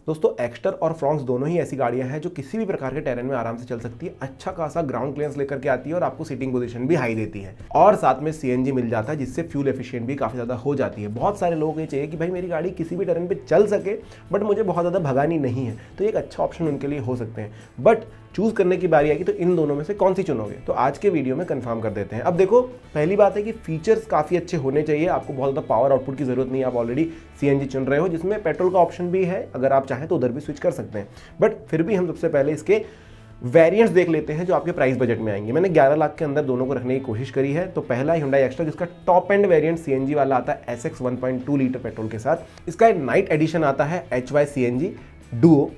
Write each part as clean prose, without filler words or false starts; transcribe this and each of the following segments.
दोस्तों एक्स्टर और फ्रॉन्क्स दोनों ही ऐसी गाड़ियां हैं जो किसी भी प्रकार के टेरेन में आराम से चल सकती है, अच्छा खासा ग्राउंड क्लियरेंस लेकर के आती है और आपको सीटिंग पोजीशन भी हाई देती है और साथ में सीएनजी मिल जाता है जिससे फ्यूल एफिशिएंट भी काफी ज्यादा हो जाती है। बहुत सारे लोगों को ये चाहिए कि भाई मेरी गाड़ी किसी भी टेरेन पे चल सके बट मुझे बहुत ज्यादा भगानी नहीं है, तो एक अच्छा ऑप्शन उनके लिए हो सकते हैं। बट चूज करने की बारी आएगी तो इन दोनों में से कौन सी चुनोगे, तो आज के वीडियो में कंफर्म कर देते हैं। अब देखो, पहली बात है कि फीचर्स काफी अच्छे होने चाहिए, आपको बहुत ज्यादा पावर आउटपुट की जरूरत नहीं है, आप ऑलरेडी सीएनजी चुन रहे हो जिसमें पेट्रोल का ऑप्शन भी है, अगर आप चाहें तो उधर भी स्विच कर सकते हैं। बट फिर भी हम सबसे पहले इसके वेरिएंट्स देख लेते हैं जो आपके प्राइस बजट में आएंगे। मैंने 11 लाख के अंदर दोनों को रखने की कोशिश करी है। तो पहला Hyundai एक्स्ट्रा जिसका टॉप एंड वेरिएंट सीएनजी वाला आता है SX 1.2 लीटर पेट्रोल के साथ। इसका नाइट एडिशन आता है HY CNG डुओ।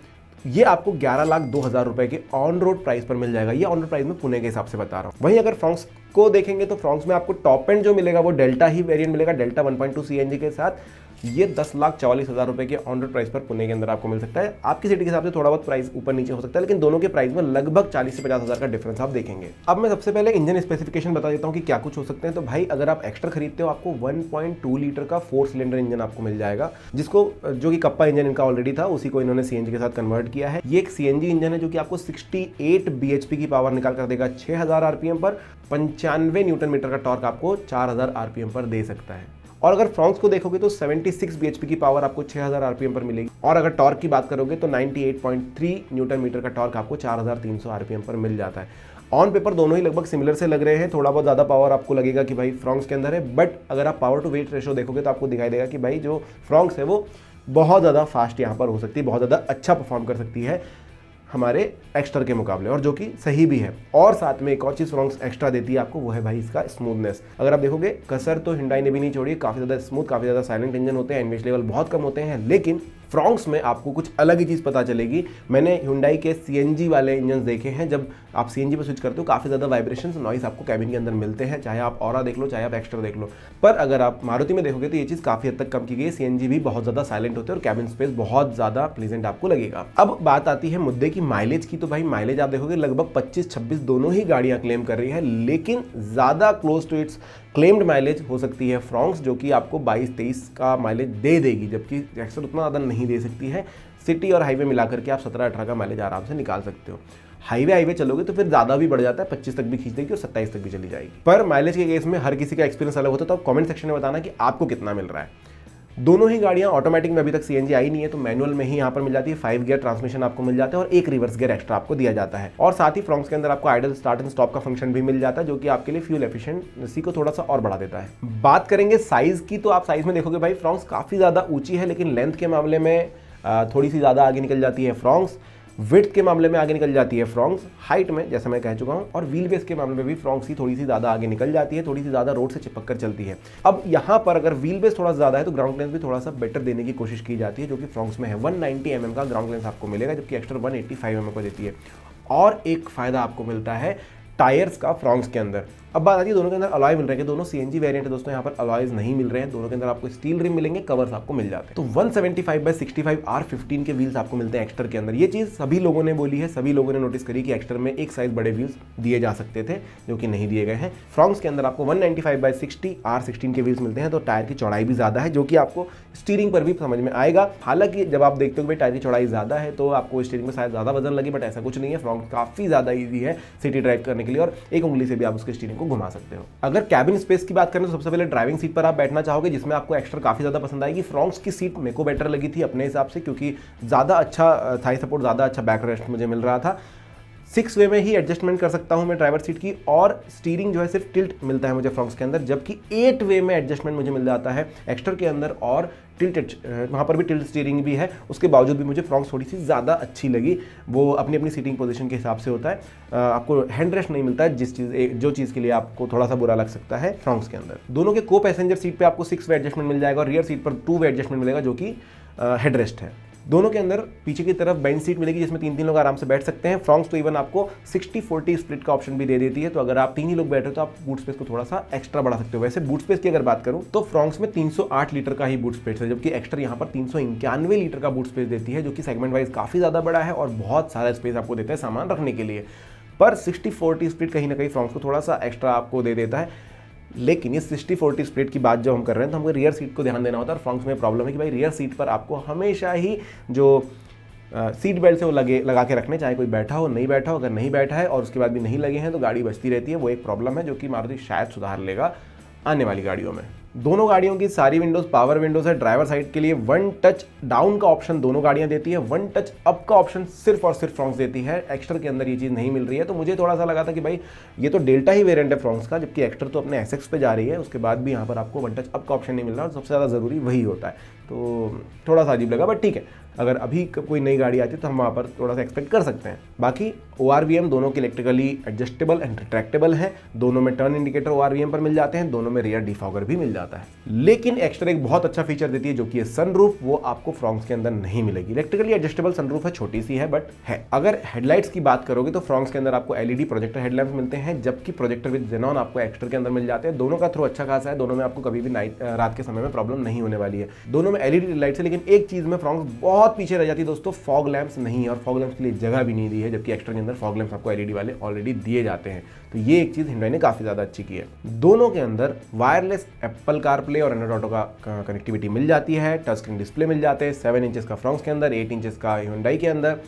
ये आपको 11,02,000 रुपए के ऑन रोड प्राइस पर मिल जाएगा। ये ऑन रोड प्राइस में पुणे के हिसाब से बता रहा हूँ। वहीं अगर फ्रॉन्क्स को देखेंगे तो फ्रॉन्क्स में आपको टॉप एंड जो मिलेगा वो डेल्टा ही वेरिएंट मिलेगा, डेल्टा 1.2 CNG के साथ। ये 10,44,000 रुपए के ऑन रोड प्राइस पर पुणे के अंदर आपको मिल सकता है। आपकी सिटी के हिसाब से थोड़ा बहुत प्राइस ऊपर नीचे हो सकता है, लेकिन दोनों के प्राइस में लगभग 40 से 50,000 का डिफरेंस आप देखेंगे। अब मैं सबसे पहले इंजन स्पेसिफिकेशन बता देता हूँ कि क्या कुछ हो सकते हैं। तो भाई अगर आप एक्स्ट्रा खरीदते हो आपको 1.2 लीटर का 4 सिलेंडर इंजन आपको मिल जाएगा, जिसको जो कि कप्पा इंजन इनका ऑलरेडी था उसी को इन्होंने सीएनजी के साथ कन्वर्ट किया है। ये एक सीएनजी इंजन है जो कि आपको 68 bhp की पावर निकाल कर देगा 6000 आरपीएम पर, 95 न्यूटन मीटर का टॉर्क आपको 4000 आरपीएम पर दे सकता है। और अगर फ्रॉन्क्स को देखोगे तो 76 bhp की पावर आपको 6000 आरपीएम पर मिलेगी, और अगर टॉर्क की बात करोगे तो 98.3 न्यूटन मीटर का टॉर्क आपको 4300 आरपीएम पर मिल जाता है। ऑन पेपर दोनों ही लगभग सिमिलर से लग रहे हैं, थोड़ा बहुत ज़्यादा पावर आपको लगेगा कि भाई फ्रॉन्क्स के अंदर है, बट अगर आप पावर टू वेट रेशो देखोगे तो आपको दिखाई देगा कि भाई जो फ्रॉन्क्स है वो बहुत ज़्यादा फास्ट यहाँ पर हो सकती है, बहुत ज़्यादा अच्छा परफॉर्म कर सकती है हमारे एक्स्टर के मुकाबले, और जो कि सही भी है। और साथ में एक और चीज़ फ्रॉन्क्स एक्स्ट्रा देती है आपको, वो है भाई इसका स्मूथनेस। अगर आप देखोगे कसर तो Hyundai ने भी नहीं छोड़ी, काफ़ी ज़्यादा स्मूथ, काफ़ी ज़्यादा साइलेंट इंजन होते हैं, एनवेज लेवल बहुत कम होते हैं, लेकिन फ्रॉन्क्स में आपको कुछ अलग ही चीज़ पता चलेगी। मैंने Hyundai के सीएनजी वाले इंजन देखे हैं, जब आप सीएनजी पर स्विच करते हो काफ़ी ज़्यादा वाइब्रेशंस, नॉइस आपको कैबिन के अंदर मिलते हैं, चाहे आप ऑरा देख लो चाहे आप एक्स्ट्रा देख लो। पर अगर आप मारुति में देखोगे तो ये चीज़ काफ़ी हद तक कम की गई है, सीएनजी भी बहुत ज़्यादा साइलेंट होते हैं और कैबिन स्पेस बहुत ज़्यादा प्लीजेंट आपको लगेगा। अब बात आती है मुद्दे की माइलेज की। तो भाई माइलेज आप देखोगे लगभग 25-26 दोनों ही गाड़ियाँ क्लेम कर रही है, लेकिन ज़्यादा close to its claimed mileage हो सकती है फ्रॉन्क्स, जो कि आपको 22-23 का माइलेज दे देगी, जबकि एक्स्ट्रा उतना ज़्यादा नहीं दे सकती है। सिटी और हाईवे मिलाकर के आप 17-18 का माइलेज आराम से निकाल सकते हो। हाईवे चलोगे तो फिर ज़्यादा भी बढ़ जाता है, 25 तक भी खींच देगी और 27 तक भी चली जाएगी। पर माइलेज के केस में हर किसी का एक्सपीरियंस अलग होता है, तो आप कमेंट सेक्शन में बताना कि आपको कितना मिल रहा है। दोनों ही गाड़ियां ऑटोमेटिक में अभी तक सीएनजी आई नहीं है, तो मैनुअल में ही यहाँ पर मिल जाती है। 5 गियर ट्रांसमिशन आपको मिल जाता है और एक रिवर्स गियर एक्स्ट्रा आपको दिया जाता है। और साथ ही फ्रॉन्क्स के अंदर आपको आइडल स्टार्ट एंड स्टॉप का फंक्शन भी मिल जाता है, जो कि आपके लिए फ्यूल एफिशिएंसी को थोड़ा सा और बढ़ा देता है। बात करेंगे साइज की, तो आप साइज में देखोगे भाई फ्रॉन्क्स काफ़ी ज़्यादा ऊंची है, लेकिन लेंथ के मामले में थोड़ी सी ज़्यादा आगे निकल जाती है फ्रॉन्क्स। विड्थ के मामले में आगे निकल जाती है फ्रॉन्क्स, हाइट में जैसा मैं कह चुका हूं, और व्हील बेस के मामले में भी फ्रॉन्क्स ही थोड़ी सी ज़्यादा आगे निकल जाती है, थोड़ी सी ज़्यादा रोड से चिपक कर चलती है। अब यहाँ पर अगर व्हील बेस थोड़ा ज़्यादा है तो ग्राउंड क्लियरेंस भी थोड़ा सा बेटर देने की कोशिश की जाती है, जो कि फ्रॉन्क्स में है। 190 mm का ग्राउंड क्लियरेंस आपको मिलेगा, जबकि एक्स्ट्रा 185 mm को देती है। और एक फ़ायदा आपको मिलता है टायर्स का फ्रॉन्क्स के अंदर। अब बात आती है दोनों के अंदर अलॉय मिल रहे हैं, दोनों सीएनजी वेरिएंट है दोस्तों, यहाँ पर अलॉयज नहीं मिल रहे हैं। दोनों के अंदर आपको स्टील रिम मिलेंगे, कवर्स आपको मिल जाते हैं। तो 175/65 R15 के व्हील्स आपको मिलते हैं एक्स्टर के अंदर। ये चीज़ सभी लोगों ने बोली है, सभी लोगों ने नोटिस करी कि एक्स्टर में एक साइज बड़े व्हील्स दिए जा सकते थे, जो कि नहीं दिए गए हैं। फ्रॉन्क्स के अंदर आपको 195/60 R16 के व्हील्स मिलते हैं, तो टायर की चौड़ाई भी ज़्यादा है, जो कि आपको स्टीयरिंग पर भी समझ में आएगा। हालांकि जब आप देखते हो कि टायर की चौड़ाई ज़्यादा है तो आपको स्टीयरिंग में शायद ज़्यादा वजन लगे, बट ऐसा कुछ नहीं है। फ्रॉन्क्स काफ़ी ज़्यादा ईजी है सिटी ड्राइव करने के लिए, और एक उंगली से भी आप उसके स्टीयरिंग को घुमा सकते हो। अगर कैबिन स्पेस की बात करें तो सबसे पहले ड्राइविंग सीट पर आप बैठना चाहोगे, जिसमें आपको एक्स्ट्रा काफी ज्यादा पसंद आएगी। फ्रॉन्क्स की सीट मेरे को बेटर लगी थी अपने हिसाब से, क्योंकि ज्यादा अच्छा थाई सपोर्ट, ज्यादा अच्छा बैक रेस्ट मुझे मिल रहा था। 6 वे में ही एडजस्टमेंट कर सकता हूं मैं ड्राइवर सीट की, और स्टीयरिंग जो है सिर्फ टिल्ट मिलता है मुझे फ्रॉन्क्स के अंदर, जबकि 8 वे में एडजस्टमेंट मुझे मिल जाता है एक्स्टर के अंदर, और टिल्टेड वहाँ पर भी टिल्ट स्टीयरिंग भी है। उसके बावजूद भी मुझे फ्रॉन्क्स थोड़ी सी ज़्यादा अच्छी लगी, वो अपनी अपनी सीटिंग पोजीशन के हिसाब से होता है। आपको हैंड रेस्ट नहीं मिलता है, जो चीज़ के लिए आपको थोड़ा सा बुरा लग सकता है फ्रॉन्क्स के अंदर। दोनों के को पैसेंजर सीट पे आपको 6 वे एडजस्टमेंट मिल जाएगा, और रियर सीट पर 2 वे एडजस्टमेंट मिलेगा, जो कि हेड रेस्ट है। दोनों के अंदर पीछे की तरफ बेंच सीट मिलेगी, जिसमें 3-3 लोग आराम से बैठ सकते हैं। फ्रॉन्क्स तो इवन आपको 60-40 स्प्लिट का ऑप्शन भी दे देती है, तो अगर आप 3 ही लोग बैठे हो तो आप बूट स्पेस को थोड़ा सा एक्स्ट्रा बढ़ा सकते हो। वैसे बूट स्पेस की अगर बात करूं तो फ्रॉन्क्स में 308 लीटर का ही बूट स्पेस है, जबकि एक्स्ट्रा यहाँ पर 391 लीटर का बूट स्पेस देती है, जो कि सेगमेंट वाइज काफ़ी ज़्यादा बड़ा है और बहुत सारा स्पेस आपको देता है सामान रखने के लिए। पर 60-40 स्प्लिट कहीं ना कहीं फ्रॉन्क्स को थोड़ा सा एक्स्ट्रा आपको दे देता है। लेकिन ये 60-40 स्प्लिट की बात जब हम कर रहे हैं तो हमको रियर सीट को ध्यान देना होता है। और फ्रॉन्क्स में प्रॉब्लम है कि भाई रियर सीट पर आपको हमेशा ही जो सीट बेल्ट से वो लगा के रखने, चाहे कोई बैठा हो नहीं बैठा हो। अगर नहीं बैठा है और उसके बाद भी नहीं लगे हैं तो गाड़ी बचती रहती है, वो एक प्रॉब्लम है जो कि मारुति शायद सुधार लेगा आने वाली गाड़ियों में। दोनों गाड़ियों की सारी विंडोज पावर विंडोज है। ड्राइवर साइड के लिए वन टच डाउन का ऑप्शन दोनों गाड़ियां देती है, वन टच अप का ऑप्शन सिर्फ और सिर्फ फ्रॉन्क्स देती है। एक्स्टर के अंदर ये चीज़ नहीं मिल रही है, तो मुझे थोड़ा सा लगा था कि भाई ये तो डेल्टा ही वेरिएंट है फ्रॉन्क्स का, जबकि एक्स्टर तो अपने एसएक्स पे जा रही है, उसके बाद भी यहाँ पर आपको वन टच अप का ऑप्शन नहीं मिल रहा और सबसे ज़्यादा ज़रूरी वही होता है, तो थोड़ा सा अजीब लगा। बट ठीक है, अगर अभी कोई नई गाड़ी आती है तो हम वहाँ पर थोड़ा सा एक्सपेक्ट कर सकते हैं। बाकी ORVM दोनों के इलेक्ट्रिकली एडजस्टेबल एंड रिट्रैक्टेबल है, दोनों में टर्न इंडिकेटर ORVM पर मिल जाते हैं, दोनों में रियर डिफॉगर भी मिल जाता है। लेकिन एक्स्टर एक बहुत अच्छा फीचर देती है जो कि सनरूफ, वो आपको फ्रॉन्क्स के अंदर नहीं मिलेगी। इलेक्ट्रिकली एडजस्टेबल सनरूफ है, छोटी सी है बट है। अगर हेडलाइट्स की बात करोगे तो फ्रॉन्क्स के अंदर आपको LED प्रोजेक्टर हेडलैम्प्स मिलते हैं, जबकि प्रोजेक्टर विद जेनॉन आपको एक्स्टर के अंदर मिल जाते हैं। दोनों का थ्रो अच्छा खासा है, दोनों में आपको कभी भी रात के समय में प्रॉब्लम नहीं होने वाली है। दोनों में LED लाइट्स है, लेकिन एक चीज में फ्रॉन्क्स बहुत पीछे रह जाती है दोस्तों, फॉग लैंप्स नहीं है और फॉग लैंप्स के लिए जगह भी नहीं दी है, जबकि एक्स्टर के अंदर फॉग लैंप्स आपको LED वाले ऑलरेडी दिए जाते हैं। तो ये एक चीज हिंडई ने काफी ज्यादा अच्छी की है। दोनों के अंदर वायरलेस एप्पल कारप्ले और एंड्रॉइड ऑटो का कनेक्टिविटी मिल जाती है, टच स्क्रीन डिस्प्ले मिल जाते हैं। 7 इंचेस का फ्रॉन्क्स के अंदर, 8 इंचेस का हिंडई के अंदर,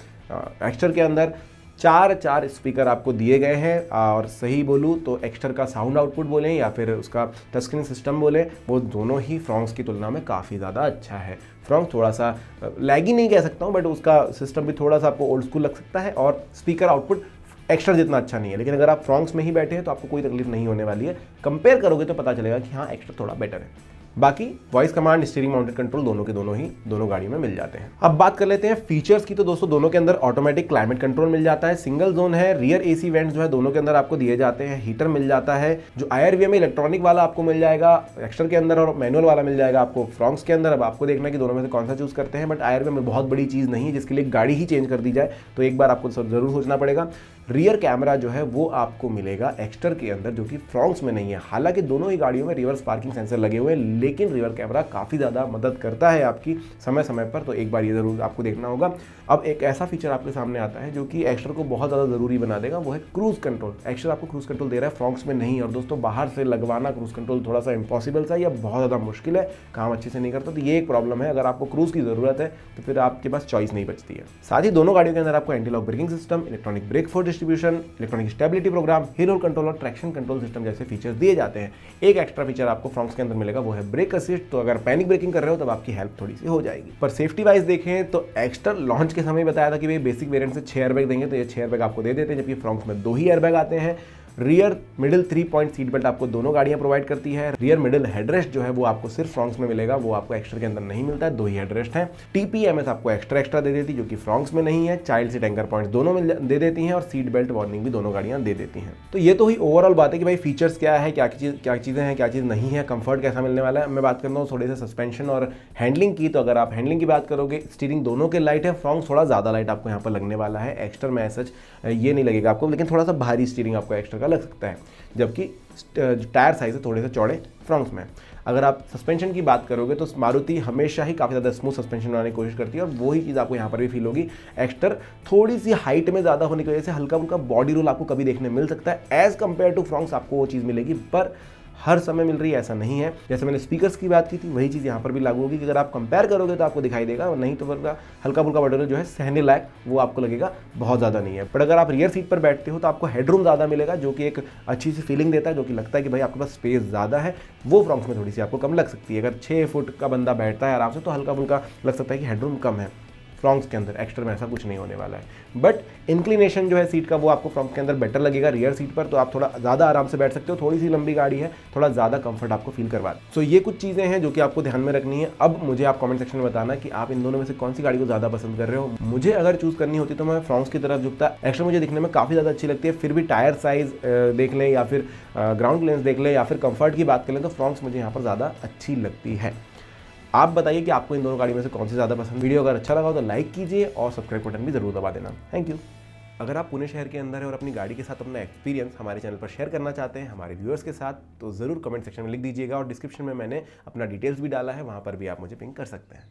एक्स्टर के अंदर चार स्पीकर आपको दिए गए हैं। और सही बोलूँ तो एक्स्टर का साउंड आउटपुट बोलें या फिर उसका टच स्क्रीन सिस्टम बोलें, वो दोनों ही फ्रॉन्क्स की तुलना में काफ़ी ज़्यादा अच्छा है। फ्रॉन्क्स थोड़ा सा लैगी नहीं कह सकता हूँ, बट उसका सिस्टम भी थोड़ा सा आपको ओल्ड स्कूल लग सकता है और स्पीकर आउटपुट एक्स्ट्रा जितना अच्छा नहीं है। लेकिन अगर आप फ्रॉन्क्स में ही बैठे हैं तो आपको कोई तकलीफ नहीं होने वाली है। कंपेयर करोगे तो पता चलेगा कि हाँ एक्स्ट्रा थोड़ा बेटर है। बाकी voice command, steering mounted control दोनों के दोनों गाड़ियों में मिल जाते हैं। अब बात कर लेते हैं फीचर्स की, तो दोस्तों दोनों के अंदर ऑटोमेटिक क्लाइमेट कंट्रोल मिल जाता है, सिंगल जोन है, रियर AC वेंट्स जो है दोनों के अंदर आपको दिए जाते हैं, हीटर मिल जाता है। जो IRVM इलेक्ट्रॉनिक वाला आपको मिल जाएगा एक्स्टर के अंदर और मैनुअल वाला मिल जाएगा आपको फ्रॉन्क्स के अंदर। अब आपको देखना है कि दोनों में से कौन सा चूज करते हैं, बट IRVM में बहुत बड़ी चीज़ नहीं है जिसके लिए गाड़ी ही चेंज कर दी जाए, तो एक बार आपको जरूर सोचना पड़ेगा। रियर कैमरा जो है वो आपको मिलेगा एक्स्टर के अंदर, जो कि फ्रॉन्क्स में नहीं है। हालांकि दोनों ही गाड़ियों में रिवर्स पार्किंग सेंसर लगे हुए हैं, लेकिन रियर कैमरा काफ़ी ज़्यादा मदद करता है आपकी समय समय पर, तो एक बार ये ज़रूर आपको देखना होगा। अब एक ऐसा फीचर आपके सामने आता है जो कि एक्स्टर को बहुत ज़्यादा ज़रूरी बना देगा, वो है क्रूज कंट्रोल। एक्स्टर आपको क्रूज कंट्रोल दे रहा है, फ्रॉन्क्स में नहीं। और दोस्तों बाहर से लगवाना क्रूज कंट्रोल थोड़ा सा इम्पॉसिबल सा या बहुत ज़्यादा मुश्किल है, काम अच्छे से नहीं करता, तो ये एक प्रॉब्लम है। अगर आपको क्रूज की ज़रूरत है तो फिर आपके पास चॉइस नहीं बचती है। साथ ही दोनों गाड़ियों के अंदर आपको anti lock braking system, electronic brake force distribution, electronic stability program, hill hold control और ट्रैक्शन कंट्रोल सिस्टम जैसे फीचर्स दिए जाते हैं। एक एक्स्ट्रा फीचर आपको फ्रॉन्क्स के अंदर मिलेगा, वो है ब्रेक असिस्ट, तो अगर पैनिक ब्रेकिंग कर रहे हो तब आपकी हेल्प थोड़ी सी हो जाएगी। पर सेफ्टी वाइज देखें तो एक्स्टर लॉन्च के समय बताया था कि भाई बेसिक वेरिएंट से 6 एयरबैग देंगे, तो ये 6 एयरबैग आपको दे देते हैं, जबकि फ्रॉन्क्स में 2 ही एयरबैग आते हैं। Rear middle 3 point seat belt आपको दोनों गाड़ियां प्रोवाइड करती है। रियर मिडिल हेडरेस्ट जो है वो आपको सिर्फ फ्रॉन्क्स में मिलेगा, वो आपको एक्स्टर के अंदर नहीं मिलता है, 2 ही हेडरेस्ट हैं। TPMS आपको एक्स्ट्रा दे देती, जो कि फ्रॉन्क्स में नहीं है। चाइल्ड सीट एंकर पॉइंट्स दोनों में दे देती हैं और सीट बेल्ट वार्निंग भी दोनों गाड़ियां दे देती हैं। तो ये तो ही ओवरऑल बात है कि भाई फीचर्स क्या है, क्या चीज़ें हैं, क्या चीज़ नहीं है, कंफर्ट कैसा मिलने वाला है। मैं बात करता हूँ थोड़े से सस्पेंशन और हैंडलिंग की, तो अगर आप हैंडलिंग की बात करोगे, स्टीयरिंग दोनों के लाइट है, फ्रॉन्क्स थोड़ा ज़्यादा लाइट आपको यहाँ पर लगने वाला है। एक्स्टर में सच ये नहीं लगेगा आपको, लेकिन थोड़ा सा भारी स्टीयरिंग आपको एक्स्टर का लग सकता है, जबकि टायर साइज है थोड़े से चौड़े फ्रॉन्क्स में। अगर आप सस्पेंशन की बात करोगे तो मारुति हमेशा ही काफ़ी ज़्यादा स्मूथ सस्पेंशन बनाने की कोशिश करती है और वही चीज़ आपको यहाँ पर भी फील होगी। एक्स्टर थोड़ी सी हाइट में ज़्यादा होने की वजह से हल्का फुल्का बॉडी रोल आपको कभी देखने मिल सकता है। एज़ कम्पेयर टू फ्रॉन्क्स आपको वो चीज़ मिलेगी, पर हर समय मिल रही है ऐसा नहीं है। जैसे मैंने स्पीकर्स की बात की थी, वही चीज़ यहाँ पर भी लागू होगी कि अगर आप कंपेयर करोगे तो आपको दिखाई देगा, और नहीं तो हल्का फुल्का बॉडी रोल जो है सहने लायक वो आपको लगेगा बहुत ज़्यादा नहीं है। पर अगर आप रियर सीट पर बैठते हो तो आपको हेडरूम ज़्यादा मिलेगा, जो कि एक अच्छी सी फीलिंग देता है, जो कि लगता है कि भाई आपके पास स्पेस ज़्यादा है। वो फ्रॉन्क्स में थोड़ी सी आपको कम लग सकती है। अगर 6 फुट का बंदा बैठता है आराम से तो हल्का फुल्का लग सकता है कि हेडरूम कम है। फ्रॉन्क्स के अंदर एक्स्टर में ऐसा कुछ नहीं होने वाला है। बट इंक्लिनेशन जो है सीट का वो आपको फ्रॉन्क्स के अंदर बेटर लगेगा। रियर सीट पर तो आप थोड़ा ज़्यादा आराम से बैठ सकते हो, थोड़ी सी लंबी गाड़ी है, थोड़ा ज़्यादा कंफर्ट आपको फील करवा। सो ये कुछ चीज़ें हैं जो कि आपको ध्यान में रखनी है। अब मुझे आप कमेंट सेक्शन में बताना कि आप इन दोनों में से कौन सी गाड़ी को ज़्यादा पसंद कर रहे हो। मुझे अगर चूज़ करनी होती तो मैं फ्रॉन्क्स की तरफ झुकता। एक्स्टर मुझे दिखने में काफ़ी ज़्यादा अच्छी लगती है, फिर भी टायर साइज़ देख लें या फिर ग्राउंड क्लियरेंस देख लें या फिर कंफर्ट की बात करें तो फ्रॉन्क्स मुझे यहाँ पर ज़्यादा अच्छी लगती है। आप बताइए कि आपको इन दोनों गाड़ी में से कौन सी ज़्यादा पसंद। वीडियो अगर अच्छा लगा हो तो लाइक कीजिए और सब्सक्राइब बटन भी ज़रूर दबा देना। Thank you. अगर आप पुणे शहर के अंदर हैं और अपनी गाड़ी के साथ अपना एक्सपीरियंस हमारे चैनल पर शेयर करना चाहते हैं हमारे व्यूअर्स के साथ, तो ज़रूर कमेंट सेक्शन में लिख दीजिएगा, और डिस्क्रिप्शन में मैंने अपना डिटेल्स भी डाला है, वहाँ पर भी आप मुझे पिंग कर सकते हैं।